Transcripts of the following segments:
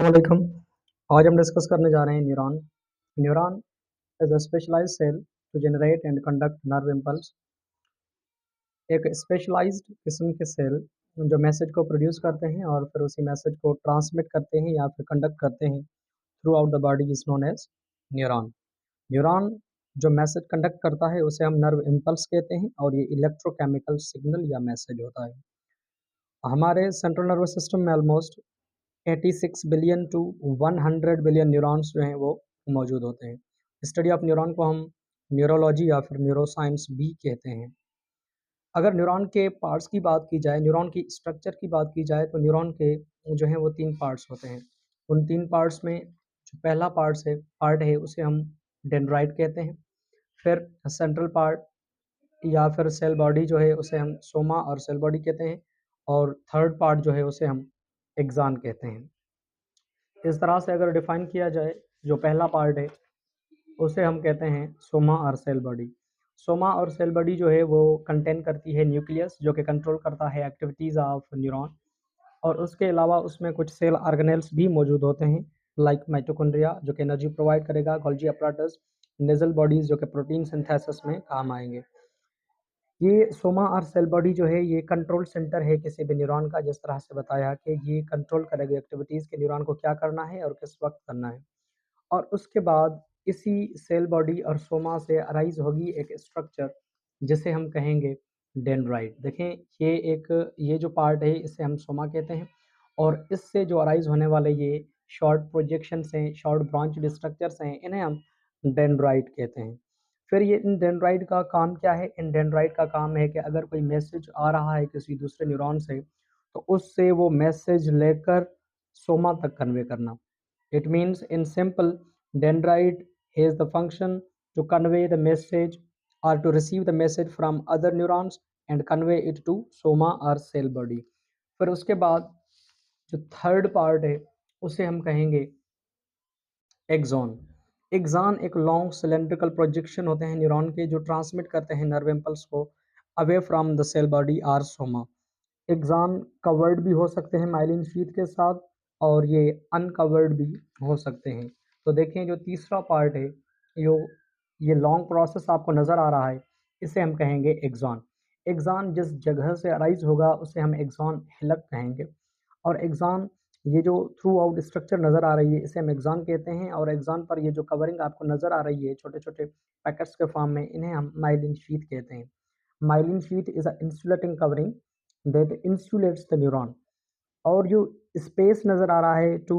अस्सलामुअलैकुम। आज हम डिस्कस करने जा रहे हैं neuron. Neuron is a specialised cell to generate and conduct nerve impulse. एक स्पेशलाइज्ड किस्म के सेल जो मैसेज को प्रोड्यूस करते हैं और फिर उसी मैसेज को ट्रांसमिट करते हैं या फिर कंडक्ट करते हैं throughout the body is known as neuron. Neuron जो मैसेज कंडक्ट करता है उसे हम नर्व इम्पल्स कहते हैं और ये इलेक्ट्रोकेमिकल सिग्नल या मैसेज होता है। हमारे सेंट्रल नर्वस सिस्टम में almost 86 billion to 100 billion neurons जो हैं वो मौजूद होते हैं। स्टडी ऑफ न्यूरॉन को हम न्यूरोलॉजी या फिर न्यूरोसाइंस भी कहते हैं। अगर न्यूरॉन के पार्ट्स की बात की जाए, न्यूरॉन की स्ट्रक्चर की बात की जाए, तो न्यूरॉन के जो हैं वो 3 पार्ट्स होते हैं। उन 3 पार्ट्स में जो पहला पार्ट है उसे हम डेंड्राइट कहते हैं। फिर सेंट्रल पार्ट या फिर सेल बॉडी जो है उसे हम सोमा और सेल बॉडी कहते हैं और थर्ड पार्ट जो है उसे हम एक्सॉन कहते हैं। इस तरह से अगर डिफाइन किया जाए, जो पहला पार्ट है उसे हम कहते हैं सोमा और सेल बॉडी। सोमा और सेल बॉडी जो है वो कंटेन करती है न्यूक्लियस जो कि कंट्रोल करता है एक्टिविटीज़ ऑफ न्यूरॉन, और उसके अलावा उसमें कुछ सेल ऑर्गेनेल्स भी मौजूद होते हैं लाइक माइटोकॉन्ड्रिया जो कि एनर्जी प्रोवाइड करेगा, गोल्गी अपराटस, नेजल बॉडीज जो कि प्रोटीन सिंथेसिस में काम आएंगे। ये सोमा और सेल बॉडी जो है ये कंट्रोल सेंटर है किसी भी न्यूरॉन का, जिस तरह से बताया कि ये कंट्रोल करेगा एक्टिविटीज़ के न्यूरॉन को क्या करना है और किस वक्त करना है। और उसके बाद इसी सेल बॉडी और सोमा से अराइज होगी एक स्ट्रक्चर जिसे हम कहेंगे डेंड्राइट। देखें, ये जो पार्ट है इसे हम सोमा कहते हैं और इससे जो अराइज होने वाले ये शॉर्ट प्रोजेक्शंस हैं, शॉर्ट ब्रांच स्ट्रक्चर्स हैं, इन्हें हम डेंड्राइट कहते हैं। फिर ये इन डेंड्राइट का काम क्या है? इन डेंड्राइट का काम है कि अगर कोई मैसेज आ रहा है किसी दूसरे न्यूरॉन से, तो उससे वो मैसेज लेकर सोमा तक कन्वे करना। It means in simple, dendrite has the function to convey the message or to receive the message from other neurons and convey it to soma or cell body। फिर उसके बाद जो थर्ड पार्ट है उसे हम कहेंगे axon. Axon एक long cylindrical projection होते हैं न्यूरॉन के जो ट्रांसमिट करते हैं नर्व इम्पल्स को away from the cell body or soma. Axon covered भी हो सकते हैं माइलिन शीथ के साथ और ये अनकवर्ड भी हो सकते हैं। तो देखें, जो तीसरा पार्ट है जो ये लॉन्ग प्रोसेस आपको नज़र आ रहा है इसे हम कहेंगे एक्सॉन। एक्सॉन जिस जगह से अराइज होगा उसे हम एक्सॉन हिलक कहेंगे और एक्सॉन ये जो थ्रू आउट स्ट्रक्चर नज़र आ रही है इसे हम एक्सॉन कहते हैं और एक्सॉन पर ये जो कवरिंग आपको नज़र आ रही है छोटे छोटे पैकेट्स के फॉर्म में, इन्हें हम माइलिन शीथ कहते हैं। Myelin sheath is a insulating covering that insulates the neuron. और जो स्पेस नज़र आ रहा है टू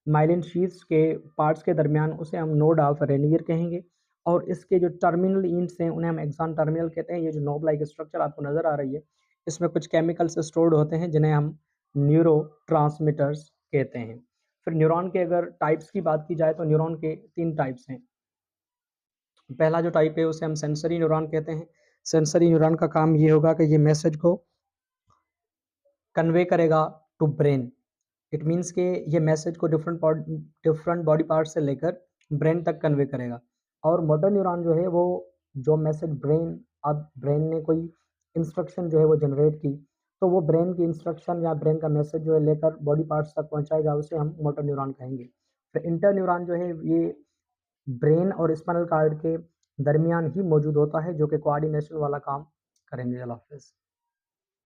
माइलिन शीथ्स के पार्ट्स के दरमियान उसे हम नोड ऑफ रेनियर कहेंगे और इसके जो टर्मिनल इंड्स हैं उन्हें हम एक्सॉन टर्मिनल कहते हैं। ये जो नोब लाइक स्ट्रक्चर आपको नज़र आ रही है इसमें कुछ केमिकल्स स्टोर्ड होते हैं जिन्हें हम न्यूरो ट्रांसमीटर्स कहते हैं। फिर न्यूरॉन के अगर टाइप्स की बात की जाए तो न्यूरॉन के 3 टाइप्स हैं। पहला जो टाइप है उसे हम सेंसरी न्यूरॉन कहते हैं। सेंसरी न्यूरॉन का काम ये होगा कि ये मैसेज को कन्वे करेगा टू ब्रेन। इट मीन्स कि ये मैसेज को डिफरेंट बॉडी पार्ट से लेकर ब्रेन तक कन्वे करेगा। और मोटर न्यूरॉन जो है वो जो मैसेज अब ब्रेन ने कोई इंस्ट्रक्शन जो है वो जनरेट की, तो वो ब्रेन की इंस्ट्रक्शन या ब्रेन का मैसेज जो है लेकर बॉडी पार्ट्स तक पहुंचाएगा, उसे हम मोटर न्यूरॉन कहेंगे। फिर इंटर न्यूरॉन जो है ये ब्रेन और स्पाइनल कार्ड के दरमियान ही मौजूद होता है जो कि कोऑर्डिनेशन वाला काम करेंगे। अल्लाह हाफिज़।